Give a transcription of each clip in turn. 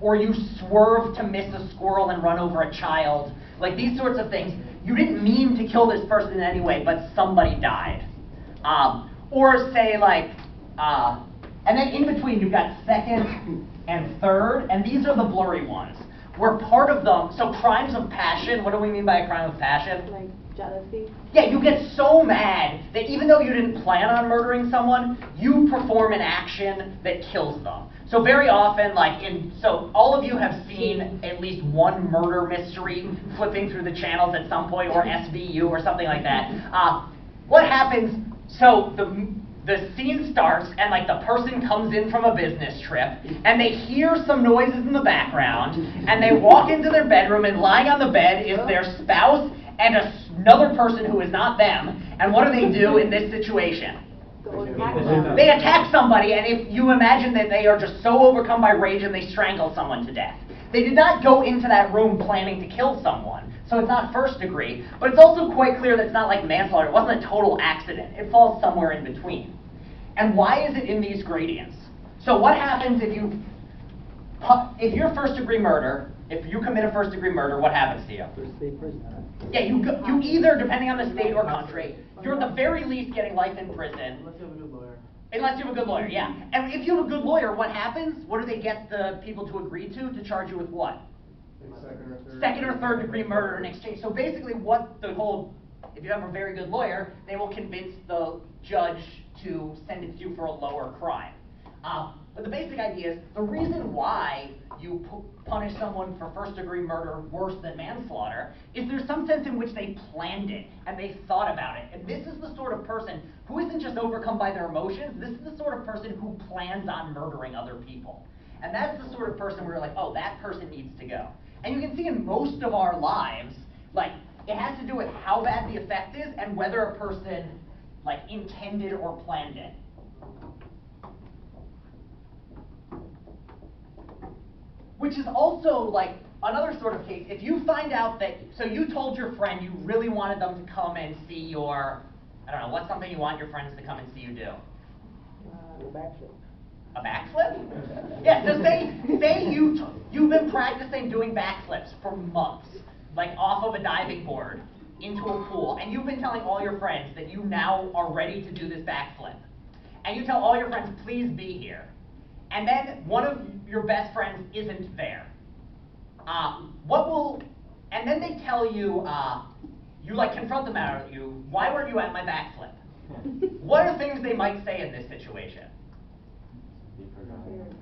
or you swerve to miss a squirrel and run over a child. Like these sorts of things. You didn't mean to kill this person in any way, but somebody died. Or say like, and then in between you've got second and third, and these are the blurry ones. Where part of them, so crimes of passion, what do we mean by a crime of passion? Like jealousy? Yeah, you get so mad that even though you didn't plan on murdering someone, you perform an action that kills them. So very often, so all of you have seen at least one murder mystery flipping through the channels at some point, or SVU or something like that. What happens, so the scene starts and like the person comes in from a business trip and they hear some noises in the background and they walk into their bedroom and lying on the bed is their spouse and another person who is not them. And what do in this situation? They attack somebody, and if you imagine that they are just so overcome by rage and they strangle someone to death. They did not go into that room planning to kill someone. So it's not first degree, but it's also quite clear that it's not like manslaughter. It wasn't a total accident. It falls somewhere in between. And why is it in these gradients? So what happens if you're first degree murder, if you commit a first degree murder, what happens to you? Yeah, you either, depending on the state or country, you're at the very least getting life in prison. Unless you have a good lawyer. Unless you have a good lawyer, yeah. And if you have a good lawyer, what happens? What do they get the people to agree to charge you with what? Second or third degree murder in exchange. So basically if you have a very good lawyer, they will convince the judge to sentence you for a lower crime. But the basic idea is, the reason why you punish someone for first degree murder worse than manslaughter is there's some sense in which they planned it and they thought about it. And this is the sort of person who isn't just overcome by their emotions, this is the sort of person who plans on murdering other people. And that's the sort of person where you're like, oh, that person needs to go. And you can see in most of our lives, like, it has to do with how bad the effect is and whether a person, like, intended or planned it. Which is also, like, another sort of case. If you find out that, so you told your friend you really wanted them to come and see your, I don't know, what's something you want your friends to come and see you do? A backflip. A backflip? Yeah, so say you've been practicing doing backflips for months, like off of a diving board into a pool, and you've been telling all your friends that you now are ready to do this backflip. And you tell all your friends, please be here. And then one of your best friends isn't there. And then they tell you, you like confront them out at you, why weren't you at my backflip? What are things they might say in this situation?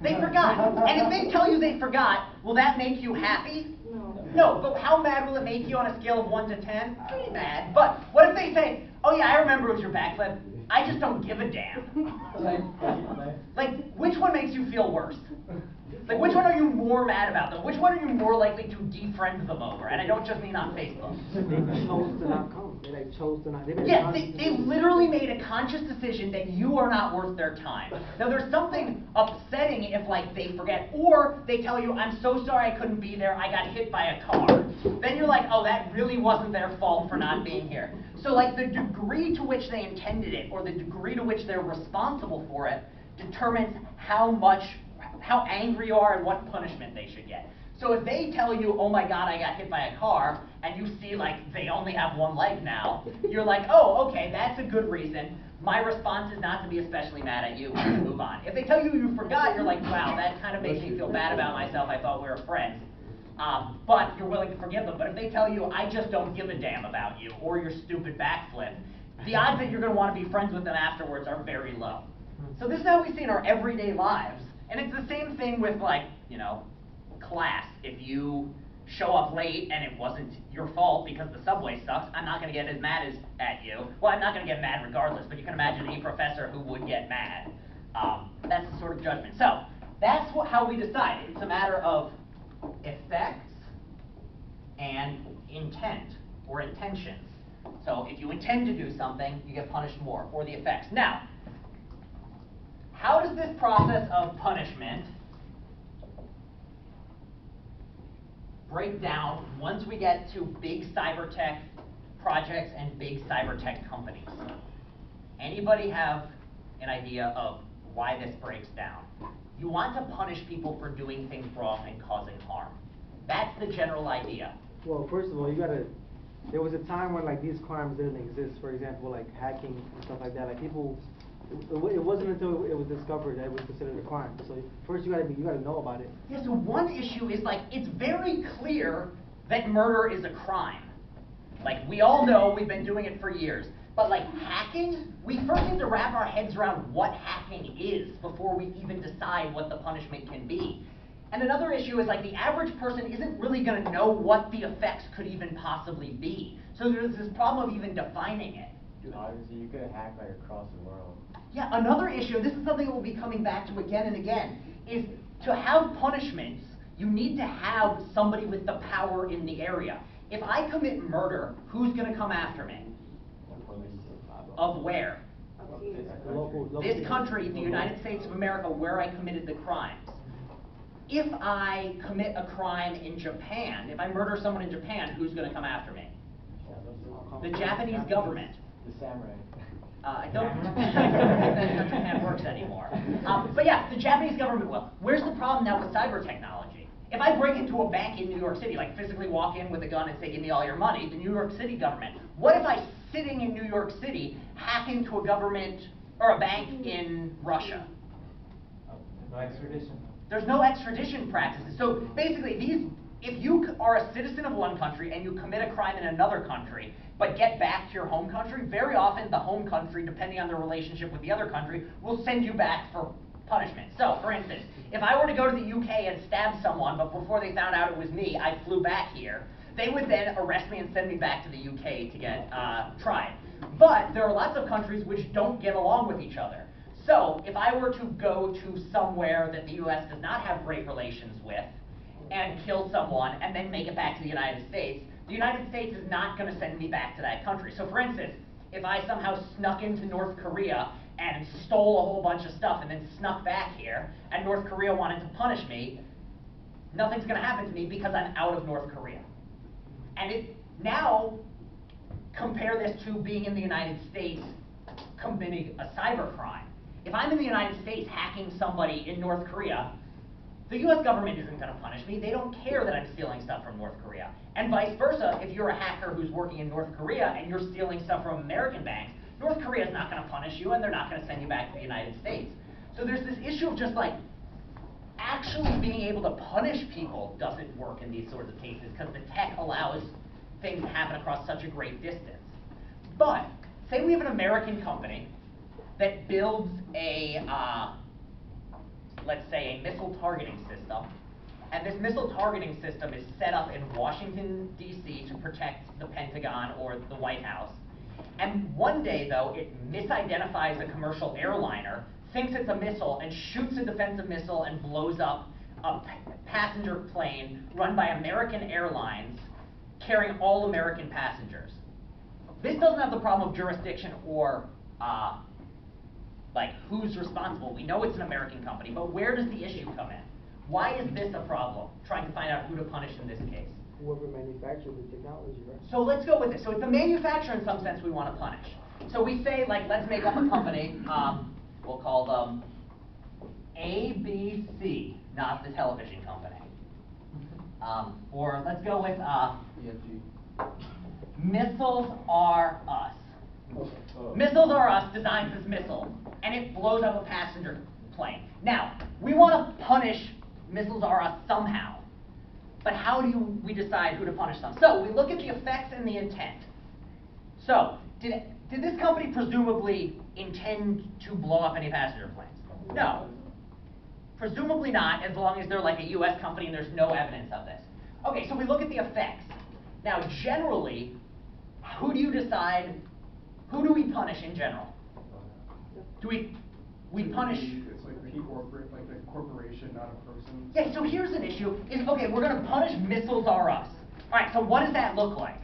They forgot. And if they tell you they forgot, will that make you happy? No. No, but how mad will it make you on a scale of 1 to 10? Pretty mad. But what if they say, oh yeah, I remember it was your backflip, I just don't give a damn. Like, which one makes you feel worse? Like, which one are you more mad about them? Which one are you more likely to defriend them over? And I don't just mean on Facebook. They chose to not come. They chose to not. Yeah, they literally made a conscious decision that you are not worth their time. Now, there's something upsetting if, like, they forget, or they tell you, I'm so sorry I couldn't be there, I got hit by a car. Then you're like, oh, that really wasn't their fault for not being here. So, like, the degree to which they intended it, or the degree to which they're responsible for it, determines how angry you are and what punishment they should get. So if they tell you, oh my God, I got hit by a car, and you see like they only have one leg now, you're like, oh, okay, that's a good reason. My response is not to be especially mad at you and move on. If they tell you you forgot, you're like, wow, that kind of makes me feel bad about myself. I thought we were friends. But you're willing to forgive them. But if they tell you, I just don't give a damn about you, or your stupid backflip, the odds that you're going to want to be friends with them afterwards are very low. So this is how we see in our everyday lives. And it's the same thing with, like, you know, class. If you show up late and it wasn't your fault because the subway sucks, I'm not going to get as mad at you. Well, I'm not going to get mad regardless, but you can imagine a professor who would get mad. That's the sort of judgment. So that's how we decide. It's a matter of effects and intent or intentions. So if you intend to do something, you get punished more, or the effects. Now, how does this process of punishment break down once we get to big cyber tech projects and big cyber tech companies? Anybody have an idea of why this breaks down? You want to punish people for doing things wrong and causing harm. That's the general idea. Well, first of all, there was a time when like these crimes didn't exist. For example, like hacking and stuff like that. Like people, it wasn't until it was discovered that it was considered a crime. So first you gotta know about it. Yeah, so one issue is like, it's very clear that murder is a crime. Like, we all know, we've been doing it for years. But like hacking, we first need to wrap our heads around what hacking is before we even decide what the punishment can be. And another issue is like the average person isn't really going to know what the effects could even possibly be. So there's this problem of even defining it. Dude, obviously you could hack like across the world. Yeah, another issue, this is something that we'll be coming back to again and again, is to have punishments, you need to have somebody with the power in the area. If I commit murder, who's going to come after me? Of where? This country, the United States of America, where I committed the crimes. If I commit a crime in Japan, if I murder someone in Japan, who's going to come after me? The Japanese government. The samurai. I don't think that's how Japan works anymore. But yeah, the Japanese government will. Where's the problem now with cyber technology? If I break into a bank in New York City, like physically walk in with a gun and say, give me all your money, the New York City government. What if I, sitting in New York City, hack into a government or a bank in Russia? No extradition. There's no extradition practices. So basically, if you are a citizen of one country and you commit a crime in another country, but get back to your home country, very often the home country, depending on their relationship with the other country, will send you back for punishment. So, for instance, if I were to go to the UK and stab someone, but before they found out it was me, I flew back here, they would then arrest me and send me back to the UK to get tried. But there are lots of countries which don't get along with each other. So, if I were to go to somewhere that the US does not have great relations with, and kill someone, and then make it back to the United States, the United States is not going to send me back to that country. So for instance, if I somehow snuck into North Korea and stole a whole bunch of stuff and then snuck back here, and North Korea wanted to punish me, nothing's going to happen to me because I'm out of North Korea. And now, compare this to being in the United States committing a cyber crime. If I'm in the United States hacking somebody in North Korea, the US government isn't going to punish me. They don't care that I'm stealing stuff from North Korea. And vice versa, if you're a hacker who's working in North Korea and you're stealing stuff from American banks, North Korea is not going to punish you and they're not going to send you back to the United States. So there's this issue of just like, actually being able to punish people doesn't work in these sorts of cases because the tech allows things to happen across such a great distance. But, say we have an American company that builds a, let's say, a missile targeting system, and this missile targeting system is set up in Washington, D.C. to protect the Pentagon or the White House. And one day, though, it misidentifies a commercial airliner, thinks it's a missile, and shoots a defensive missile and blows up a passenger plane run by American Airlines carrying all American passengers. This doesn't have the problem of jurisdiction or like who's responsible. We know it's an American company, but where does the issue come in? Why is this a problem? Trying to find out who to punish in this case. Whoever manufactured the technology, right? So let's go with this. So it's the manufacturer in some sense we want to punish. So we say, like, let's make up a company. We'll call them ABC, not the television company. Or let's go with Missiles Are Us. Missiles Are Us designs this missile, and it blows up a passenger plane. Now, we want to punish Missiles Are Us somehow, but how do we decide who to punish them? So, we look at the effects and the intent. So, did this company presumably intend to blow up any passenger planes? No. Presumably not, as long as they're like a US company and there's no evidence of this. Okay, so we look at the effects. Now, generally, who do you decide, who do we punish in general? Do we punish? It's like the corporate, like the corporation, not a person. Yeah, so here's an issue, is, okay, we're gonna punish Missiles Are Us. All right, so what does that look like?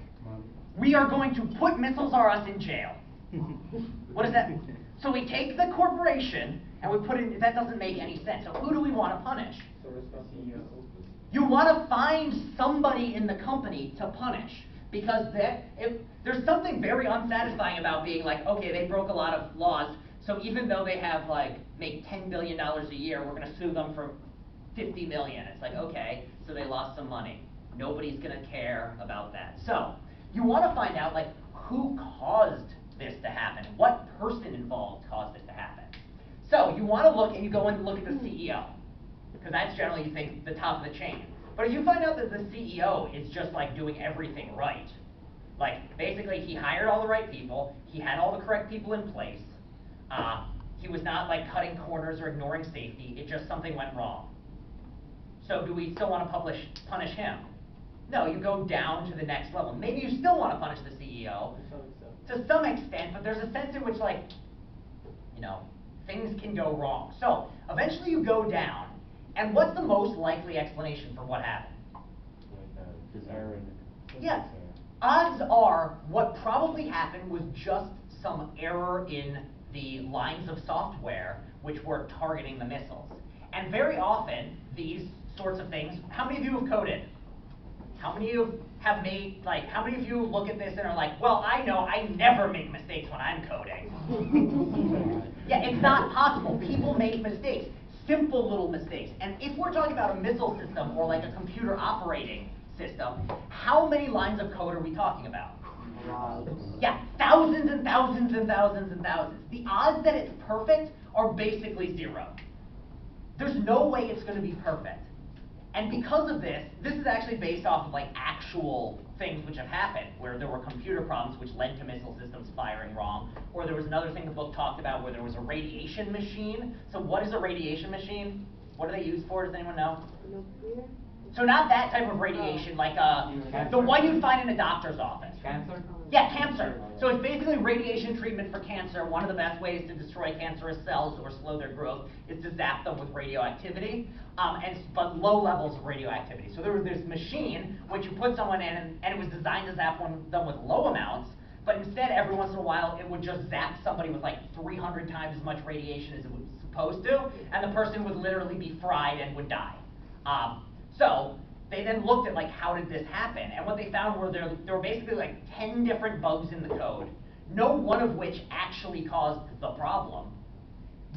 We are going to put Missiles Are Us in jail. What does that mean? So we take the corporation and we put it, that doesn't make any sense. So who do we want to punish? You want to find somebody in the company to punish, because there's something very unsatisfying about being like, okay, they broke a lot of laws, So even though they have like make $10 billion a year, we're gonna sue them for 50 million. It's like, okay, so they lost some money. Nobody's gonna care about that. So you wanna find out like who caused this to happen? What person involved caused it to happen? So you wanna look and you go and look at the CEO, because that's generally, you think, the top of the chain. But if you find out that the CEO is just like doing everything right, like basically he hired all the right people, he had all the correct people in place, he was not like cutting corners or ignoring safety, it just something went wrong. So do we still want to punish him? No, you go down to the next level. Maybe you still want to punish the CEO to some extent, but there's a sense in which like, you know, things can go wrong. So eventually you go down, and what's the most likely explanation for what happened? Like error in the Yeah, odds are what probably happened was just some error in the lines of software which were targeting the missiles. And very often, these sorts of things, how many of you have coded? How many of you have made, like, how many of you look at this and are like, well, I know I never make mistakes when I'm coding. Yeah, it's not possible. People make mistakes, simple little mistakes. And if we're talking about a missile system or like a computer operating system, how many lines of code are we talking about? Yeah, thousands and thousands and thousands and thousands. The odds that it's perfect are basically zero. There's no way it's going to be perfect. And because of this is actually based off of like actual things which have happened, where there were computer problems which led to missile systems firing wrong, or there was another thing the book talked about where there was a radiation machine. So what is a radiation machine? What do they use for? Does anyone know? Nuclear? So not that type of radiation, like the one you'd find in a doctor's office. Cancer? Yeah, cancer. So it's basically radiation treatment for cancer. One of the best ways to destroy cancerous cells or slow their growth is to zap them with radioactivity, but low levels of radioactivity. So there was this machine which you put someone in, and it was designed to zap them with low amounts, but instead every once in a while it would just zap somebody with like 300 times as much radiation as it was supposed to, and the person would literally be fried and would die. So they then looked at like how did this happen, and what they found were there were basically like 10 different bugs in the code, no one of which actually caused the problem,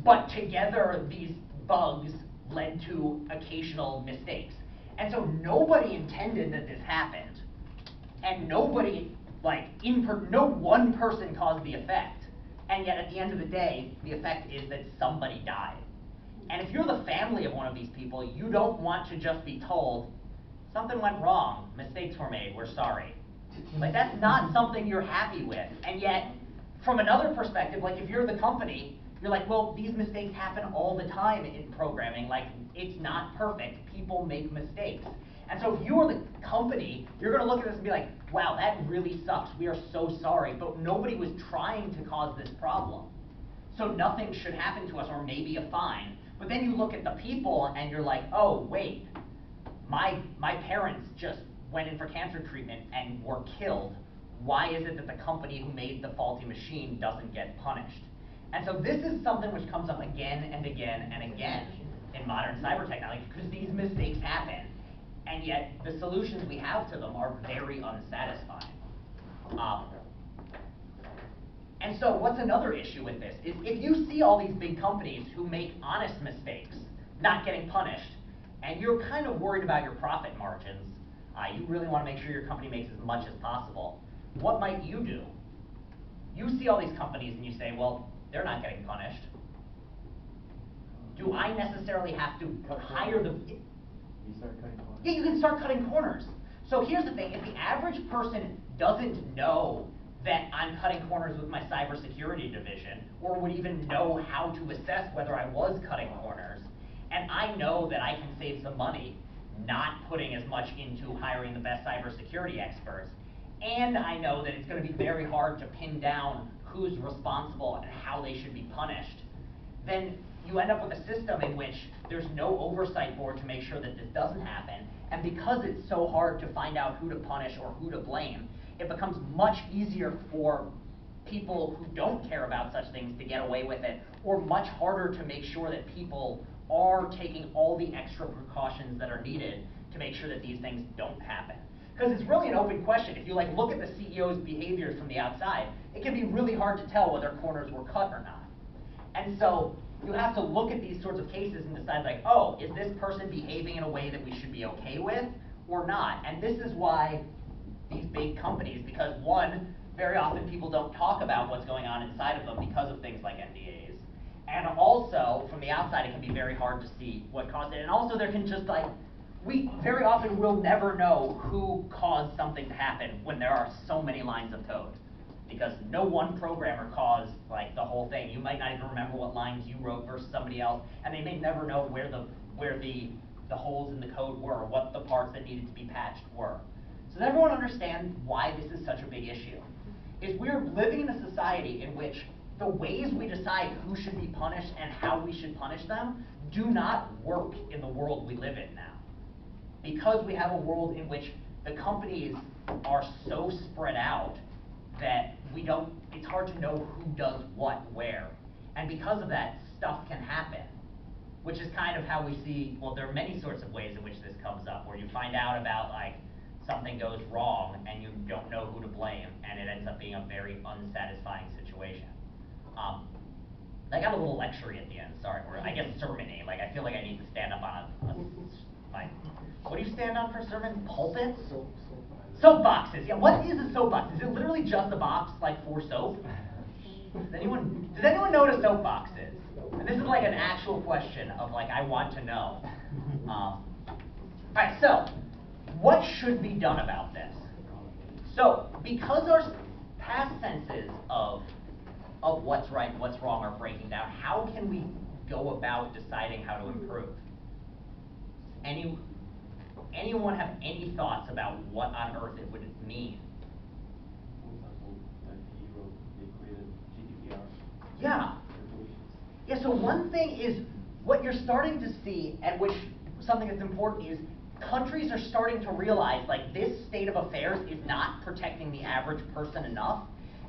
but together these bugs led to occasional mistakes. And so nobody intended that this happened, and nobody no one person caused the effect, and yet at the end of the day the effect is that somebody died. And if you're the family of one of these people, you don't want to just be told, something went wrong, mistakes were made, we're sorry. Like, that's not something you're happy with. And yet, from another perspective, like if you're the company, you're like, well, these mistakes happen all the time in programming. Like, it's not perfect. People make mistakes. And so if you're the company, you're going to look at this and be like, wow, that really sucks. We are so sorry. But nobody was trying to cause this problem. So nothing should happen to us, or maybe a fine. But then you look at the people and you're like, oh, wait, my parents just went in for cancer treatment and were killed. Why is it that the company who made the faulty machine doesn't get punished? And so this is something which comes up again and again and again in modern cyber technology, because these mistakes happen, and yet the solutions we have to them are very unsatisfying. And so what's another issue with this is if you see all these big companies who make honest mistakes not getting punished, and you're kind of worried about your profit margins, you really want to make sure your company makes as much as possible, what might you do? You see all these companies and you say, well, they're not getting punished. Do I necessarily have to hire them? You start cutting corners. Yeah, you can start cutting corners. So here's the thing, if the average person doesn't know that I'm cutting corners with my cybersecurity division, or would even know how to assess whether I was cutting corners, and I know that I can save some money not putting as much into hiring the best cybersecurity experts, and I know that it's going to be very hard to pin down who's responsible and how they should be punished, then you end up with a system in which there's no oversight board to make sure that this doesn't happen, and because it's so hard to find out who to punish or who to blame, it becomes much easier for people who don't care about such things to get away with it, or much harder to make sure that people are taking all the extra precautions that are needed to make sure that these things don't happen. Because it's really an open question. If you look at the CEO's behaviors from the outside, it can be really hard to tell whether corners were cut or not. And so you have to look at these sorts of cases and decide like, oh, is this person behaving in a way that we should be okay with or not? And this is why these big companies, because one, very often people don't talk about what's going on inside of them because of things like NDAs. And also, from the outside, it can be very hard to see what caused it. And also, there can just like, we very often will never know who caused something to happen when there are so many lines of code. Because no one programmer caused like the whole thing. You might not even remember what lines you wrote versus somebody else, and they may never know where the holes in the code were, or what the parts that needed to be patched were. So does everyone understand why this is such a big issue? Is we're living in a society in which the ways we decide who should be punished and how we should punish them do not work in the world we live in now. Because we have a world in which the companies are so spread out that it's hard to know who does what where. And because of that, stuff can happen. Which is kind of how we see, well, there are many sorts of ways in which this comes up, where you find out about like something goes wrong and you don't know who to blame, and it ends up being a very unsatisfying situation. I got a little lecture at the end, sorry, or I guess sermon-y, like I feel like I need to stand up on what do you stand on for sermon? Pulpit? Soapboxes, yeah, what is a soapbox? Is it literally just a box like for soap? Does anyone know what a soapbox is? And this is like an actual question of like, I want to know. Alright, so, what should be done about this? So, because our past senses of what's right and what's wrong are breaking down, how can we go about deciding how to improve? Anyone have any thoughts about what on earth it would mean? For example, like Europe, they created GDPR. Yeah. Yeah, so one thing is, what you're starting to see, and which something that's important is, countries are starting to realize, like, this state of affairs is not protecting the average person enough,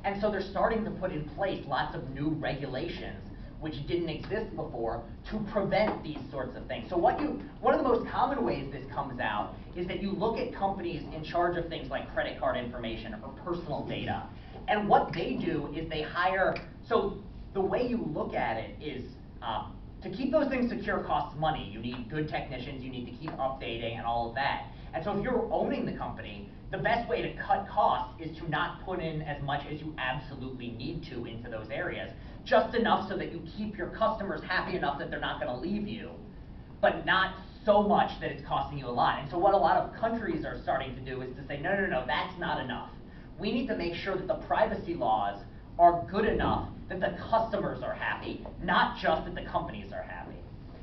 and so they're starting to put in place lots of new regulations which didn't exist before to prevent these sorts of things. So one of the most common ways this comes out is that you look at companies in charge of things like credit card information or personal data, and what they do is they hire, so the way you look at it is, to keep those things secure costs money. You need good technicians, you need to keep updating and all of that. And so if you're owning the company, the best way to cut costs is to not put in as much as you absolutely need to into those areas. Just enough so that you keep your customers happy enough that they're not going to leave you, but not so much that it's costing you a lot. And so what a lot of countries are starting to do is to say, no, that's not enough. We need to make sure that the privacy laws are good enough that the customers are happy, not just that the companies are happy.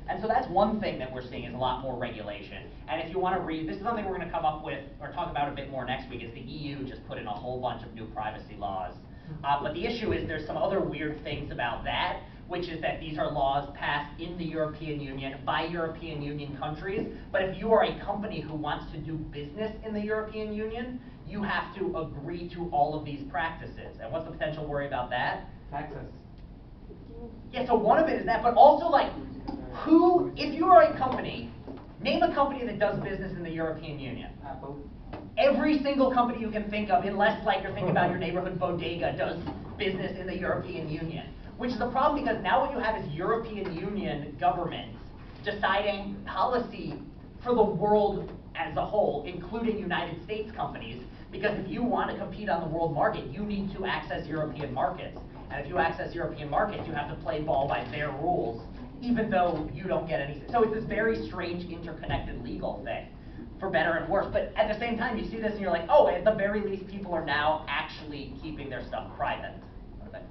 And so that's one thing that we're seeing is a lot more regulation. And if you want to read, this is something we're going to come up with or talk about a bit more next week, is the EU just put in a whole bunch of new privacy laws. But the issue is there's some other weird things about that, which is that these are laws passed in the European Union by European Union countries. But if you are a company who wants to do business in the European Union, you have to agree to all of these practices. And what's the potential worry about that? Taxes. Yeah, so one of it is that, but also like, if you are a company, name a company that does business in the European Union. Apple. Every single company you can think of, unless like you're thinking about your neighborhood bodega, does business in the European Union. Which is a problem because now what you have is European Union governments deciding policy for the world as a whole, including United States companies, because if you want to compete on the world market, you need to access European markets. And if you access European markets, you have to play ball by their rules, even though you don't get any. So it's this very strange interconnected legal thing, for better and worse. But at the same time, you see this and you're like, oh, at the very least, people are now actually keeping their stuff private.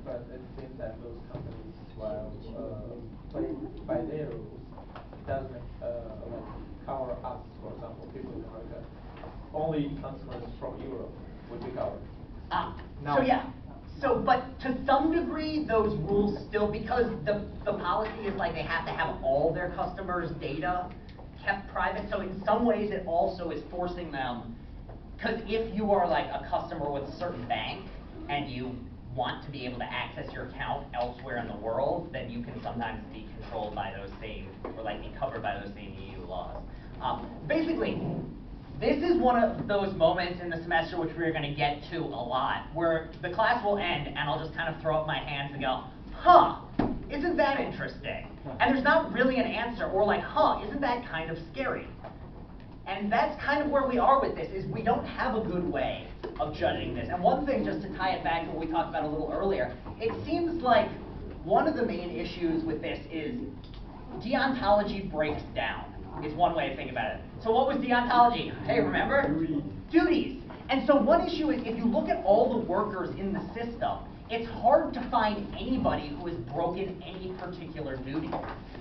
But at the same time, those companies, while play by their rules, it doesn't like cover us, for example, people in America. Only customers from Europe would be covered. No. So yeah. So, but to some degree, those rules still, because the policy is like they have to have all their customers' data kept private. So in some ways, it also is forcing them, because if you are like a customer with a certain bank and you want to be able to access your account elsewhere in the world, then you can sometimes be controlled by those same, or like be covered by those same EU laws. Basically, this is one of those moments in the semester which we're going to get to a lot, where the class will end and I'll just kind of throw up my hands and go, huh, isn't that interesting? And there's not really an answer, or like, huh, isn't that kind of scary? And that's kind of where we are with this, is we don't have a good way of judging this. And one thing, just to tie it back to what we talked about a little earlier, it seems like one of the main issues with this is deontology breaks down, is one way to think about it. So what was deontology? Hey, remember? Duties. And so one issue is, if you look at all the workers in the system, it's hard to find anybody who has broken any particular duty.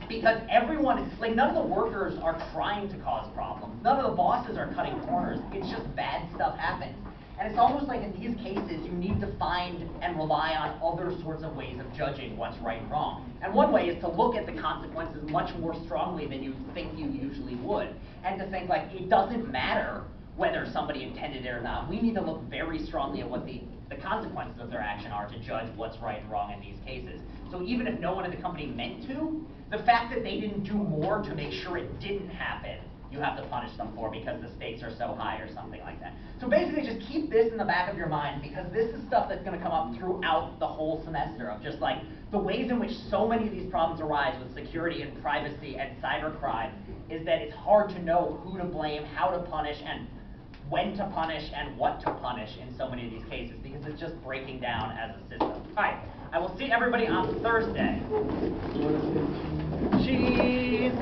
Because everyone, like, none of the workers are trying to cause problems. None of the bosses are cutting corners. It's just bad stuff happens. And it's almost like in these cases, you need to find and rely on other sorts of ways of judging what's right and wrong. And one way is to look at the consequences much more strongly than you think you usually would. And to think, like, it doesn't matter whether somebody intended it or not. We need to look very strongly at what the consequences of their action are to judge what's right and wrong in these cases. So even if no one in the company meant to, the fact that they didn't do more to make sure it didn't happen, you have to punish them for because the stakes are so high or something like that. So basically just keep this in the back of your mind, because this is stuff that's going to come up throughout the whole semester, of just like the ways in which so many of these problems arise with security and privacy and cybercrime, is that it's hard to know who to blame, how to punish, and when to punish and what to punish in so many of these cases, because it's just breaking down as a system. All right, I will see everybody on Thursday. Cheese!